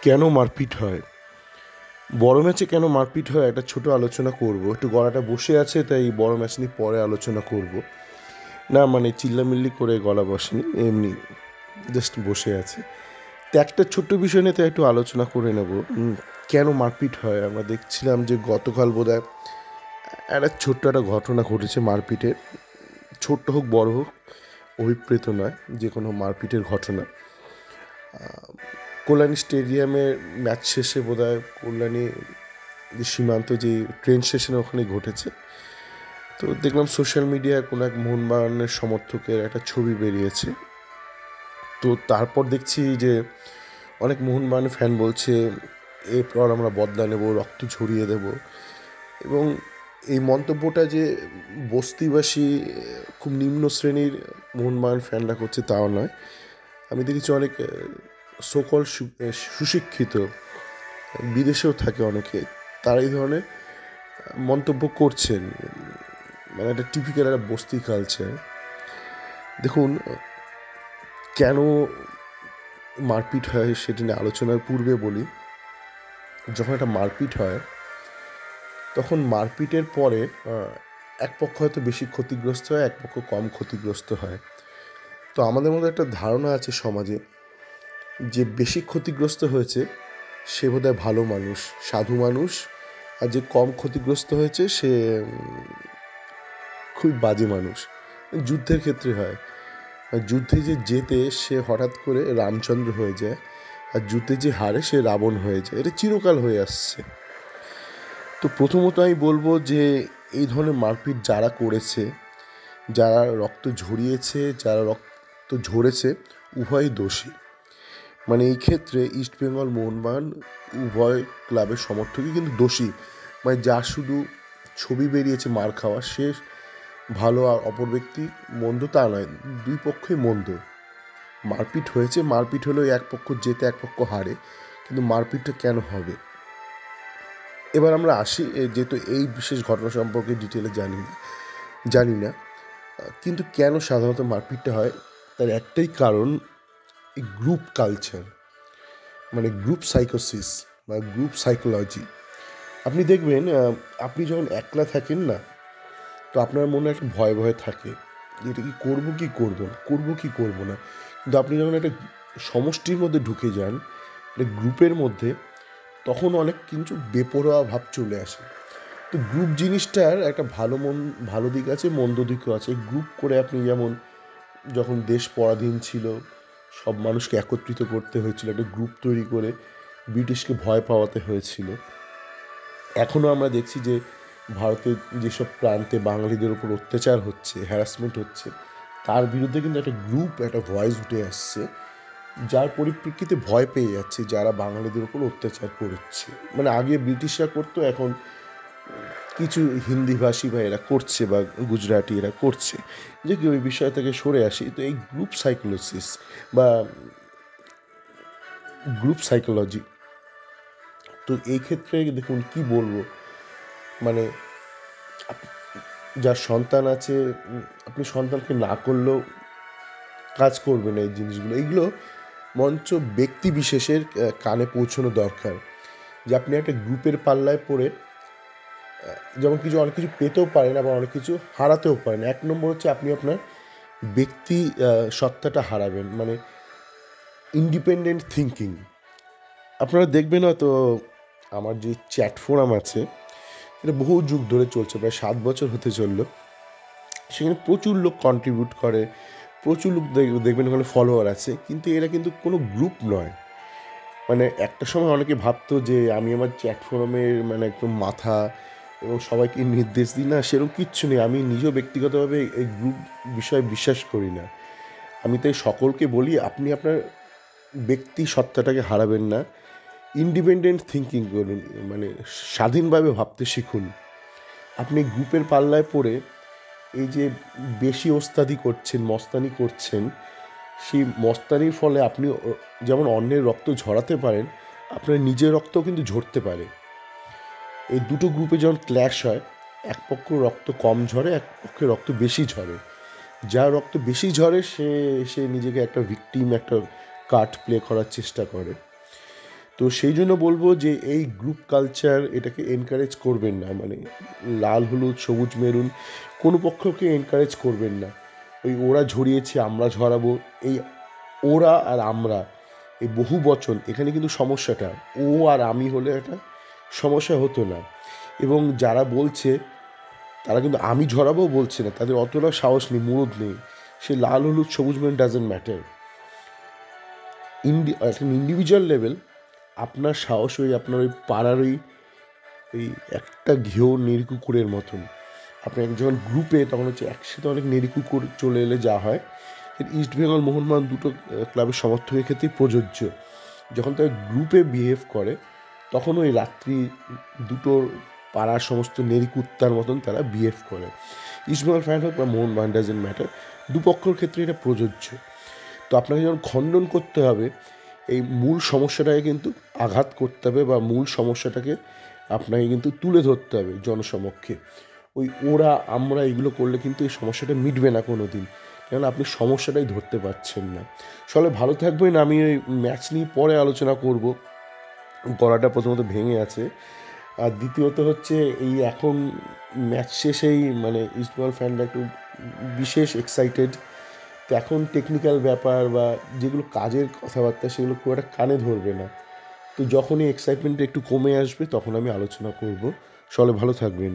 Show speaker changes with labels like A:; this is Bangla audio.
A: কেন মারপিট হয়? বড় ম্যাচে কেন মারপিট হয় একটা ছোট আলোচনা করব। একটু গলাটা বসে আছে, তাই বড় ম্যাচ নিয়ে পরে আলোচনা করব। না মানে চিল্লামিল্লি করে গলা বসেনি, এমনি জাস্ট বসে আছে। তো একটা ছোট্ট বিষয় নিয়ে তো একটু আলোচনা করে নেব। কেন মারপিট হয়? আমরা দেখছিলাম যে গতকাল বোধহয় একটা ছোট্ট একটা ঘটনা ঘটেছে মারপিটের। ছোট্ট হোক বড় হোক, অভিপ্রেত নয়, যে কোনো মারপিটের ঘটনা। কল্যাণী স্টেডিয়ামের ম্যাচ শেষে বোধহয় কল্যাণী যে সীমান্ত যে ট্রেন স্টেশনে ওখানে ঘটেছে। তো দেখলাম সোশ্যাল মিডিয়ায় কোনো এক মোহনবাগানের সমর্থকের একটা ছবি বেরিয়েছে। তো তারপর দেখছি যে অনেক মোহনবাগানের ফ্যান বলছে এরপর আমরা বদলা নেব, রক্ত ঝরিয়ে দেব। এবং এই মন্তব্যটা যে বস্তিবাসী খুব নিম্ন শ্রেণীর মোহনবাগান ফ্যানরা করছে তাও নয়। আমি দেখেছি অনেক সকল সুশিক্ষিত, বিদেশেও থাকে অনেকে, তারা এই ধরনের মন্তব্য করছেন। মানে একটা টিপিক্যাল একটা বস্তি কালচার। দেখুন, কেন মারপিট হয় সেটা নিয়ে আলোচনার পূর্বে বলি, যখন একটা মারপিট হয় তখন মারপিটের পরে এক পক্ষ হয়তো বেশি ক্ষতিগ্রস্ত হয়, এক পক্ষ কম ক্ষতিগ্রস্ত হয়। তো আমাদের মধ্যে একটা ধারণা আছে সমাজে যে বেশি ক্ষতিগ্রস্ত হয়েছে সে বোধহয় ভালো মানুষ, সাধু মানুষ, আর যে কম ক্ষতিগ্রস্ত হয়েছে সে খুব বাজে মানুষ। যুদ্ধের ক্ষেত্রে হয়, যুদ্ধে যে জেতে সে হঠাৎ করে রামচন্দ্র হয়ে যায়, আর যুদ্ধে যে হারে সে রাবণ হয়ে যায়। এটা চিরকাল হয়ে আসছে। তো প্রথমত আমি বলবো যে এই ধরনের মারপিট যারা করেছে, যারা রক্ত ঝরিয়েছে, যারা রক্ত ঝরেছে, উভয়ই দোষী। মানে এই ক্ষেত্রে ইস্টবেঙ্গল, মোহনবাগান উভয় ক্লাবের সমর্থকই কিন্তু দোষী। মানে যার শুধু ছবি বেরিয়েছে মার খাওয়া, সে ভালো আর অপর ব্যক্তি মন্দ তা নয়, দুই পক্ষই মন্দ। মারপিট হয়েছে, মারপিট হলেও এক পক্ষ জেতে এক পক্ষ হারে, কিন্তু মারপিটটা কেন হবে? এবার আমরা আসি, যেহেতু এই বিশেষ ঘটনা সম্পর্কে ডিটেলে জানি না, কিন্তু কেন সাধারণত মারপিটটা হয় তার একটাই কারণ, এই গ্রুপ কালচার, মানে গ্রুপ সাইকোসিস বা গ্রুপ সাইকোলজি। আপনি দেখবেন, আপনি যখন একলা থাকেন না, তো আপনার মনে একটা ভয় ভয় থাকে, এটা কি করবো কি করবো না, করবো কি করবো না। কিন্তু আপনি যখন একটা সমষ্টির মধ্যে ঢুকে যান, একটা গ্রুপের মধ্যে, তখন অনেক কিন্তু বেপরোয়া ভাব চলে আসে। তো গ্রুপ জিনিসটার একটা ভালো দিক আছে, মন্দ দিকও আছে। গ্রুপ করে আপনি যেমন যখন দেশ পরাধীন ছিল, সব মানুষকে একত্রিত করতে হয়েছিল, একটা গ্রুপ তৈরি করে ব্রিটিশকে ভয় পাওয়াতে হয়েছিল। এখনও আমরা দেখছি যে ভারতের যেসব প্রান্তে বাঙালিদের উপর অত্যাচার হচ্ছে, হ্যারাসমেন্ট হচ্ছে, তার বিরুদ্ধে কিন্তু একটা গ্রুপ, একটা ভয়েস উঠে আসছে, যার পরিপ্রেক্ষিতে ভয় পেয়ে যাচ্ছে যারা বাঙালিদের উপর অত্যাচার করছে। মানে আগে ব্রিটিশরা করতো, এখন কিছু হিন্দিভাষী বা এরা করছে, বা গুজরাটি এরা করছে, যে কি ওই বিষয় থেকে সরে আসি। তো এই গ্রুপ সাইকোলজিস বা গ্রুপ সাইকোলজি, তো এই ক্ষেত্রে দেখুন কি বলবো, মানে যার সন্তান আছে, আপনি সন্তানকে না করলেও কাজ করবে না এই জিনিসগুলো। এইগুলো মঞ্চ ব্যক্তি বিশেষের কানে পৌঁছানো দরকার, যে আপনি একটা গ্রুপের পাল্লায় পড়ে যেমন অনেক কিছু পেতেও পারেন, আবার অনেক কিছু হারাতেও পারেন। এক নম্বর হচ্ছে আপনি আপনার ব্যক্তি সত্তাটা হারাবেন, মানে ইন্ডিপেন্ডেন্ট থিঙ্কিং। আপনারা দেখবেন হয়তো আমার যে চ্যাট ফোরাম আছে, এটা বহু যুগ ধরে চলছে, প্রায় 7 বছর হতে চললো। সেখানে প্রচুর লোক কন্ট্রিবিউট করে, প্রচুর লোক দেখবেন ওখানে ফলোয়ার আছে, কিন্তু এরা কিন্তু কোনো গ্রুপ নয়। মানে একটা সময় অনেকে ভাবতো যে আমি আমার চ্যাট ফোরামের মানে একদম মাথা এবং সবাইকে নির্দেশ দিই, না সেরকম কিচ্ছু নেই। আমি নিজেও ব্যক্তিগতভাবে এই গ্রুপ বিষয়ে বিশ্বাস করি না। আমি তাই সকলকে বলি, আপনি আপনার ব্যক্তি সত্তাটাকে হারাবেন না, ইন্ডিপেন্ডেন্ট থিঙ্কিং করুন, মানে স্বাধীনভাবে ভাবতে শিখুন। আপনি গ্রুপের পাল্লায় পড়ে এই যে বেশি ওস্তাদি করছেন, মস্তানি করছেন, সেই মস্তানির ফলে আপনি যেমন অন্যের রক্ত ঝরাতে পারেন, আপনার নিজের রক্তও কিন্তু ঝরতে পারে। এই দুটো গ্রুপে যখন ক্ল্যাশ হয়, এক পক্ষ রক্ত কম ঝরে, এক পক্ষে রক্ত বেশি ঝরে। যার রক্ত বেশি ঝরে সে নিজেকে একটা ভিকটিম, একটা কার্ড প্লে করার চেষ্টা করে। তো সেই জন্য বলবো যে এই গ্রুপ কালচার এটাকে এনকারেজ করবেন না, মানে লাল হলুদ সবুজ মেরুন কোনো পক্ষকে এনকারেজ করবেন না। ওই ওরা ঝরিয়েছে আমরা ঝরাবো, এই ওরা আর আমরা, এই বহু বচন, এখানে কিন্তু সমস্যাটা ও আর আমি হলে একটা সমস্যা হতো না। এবং যারা বলছে তারা কিন্তু আমি ঝরাবো বলছে না, তাদের অতটা সাহস নেই, মুরদ নেই। সে লাল হলুদ সবুজ মেরুন ডাজেন্ট ম্যাটার। একটা ইন্ডিভিজুয়াল লেভেল আপনার সাহস ওই আপনার ওই পাড়ার ওই একটা ঘেউ নেড়ি কুকুরের মতন। আপনি যখন গ্রুপে তখন হচ্ছে একসাথে অনেক নেড়ি কুকুর চলে এলে যা হয়, ইস্ট বেঙ্গল মোহনবাগান দুটো ক্লাবের সমর্থকের ক্ষেত্রেই প্রযোজ্য। যখন তারা গ্রুপে বিহেভ করে তখন ওই রাত্রি দুটোর পাড়ার সমস্ত নেড়ি কুত্তার মতন তারা বিহেভ করে। ইস্ট বেঙ্গল ফ্যান হোক বা মোহনবাগান ডাজেন্ট ম্যাটার, দুপক্ষের ক্ষেত্রে এটা প্রযোজ্য। তো আপনাকে যখন খণ্ডন করতে হবে, এই মূল সমস্যাটাকে কিন্তু আঘাত করতে হবে বা মূল সমস্যাটাকে আপনাকে কিন্তু তুলে ধরতে হবে জনসমক্ষে। ওই ওরা আমরা এগুলো করলে কিন্তু এই সমস্যাটা মিটবে না কোনো দিন, কেননা আপনি সমস্যাটাই ধরতে পারছেন না। সবাই ভালো থাকবেন। আমি ওই ম্যাচ নিয়ে পরে আলোচনা করব। গলাটা প্রথমত ভেঙে আছে, আর দ্বিতীয়ত হচ্ছে এই এখন ম্যাচ শেষেই মানে ইস্টবেঙ্গল ফ্যানরা একটু বিশেষ এক্সাইটেড। তো এখন টেকনিক্যাল ব্যাপার বা যেগুলো কাজের কথাবার্তা সেগুলো খুব একটা কানে ধরবে না। তো যখনই এক্সাইটমেন্ট একটু কমে আসবে তখন আমি আলোচনা করব। সকলে ভালো থাকবেন।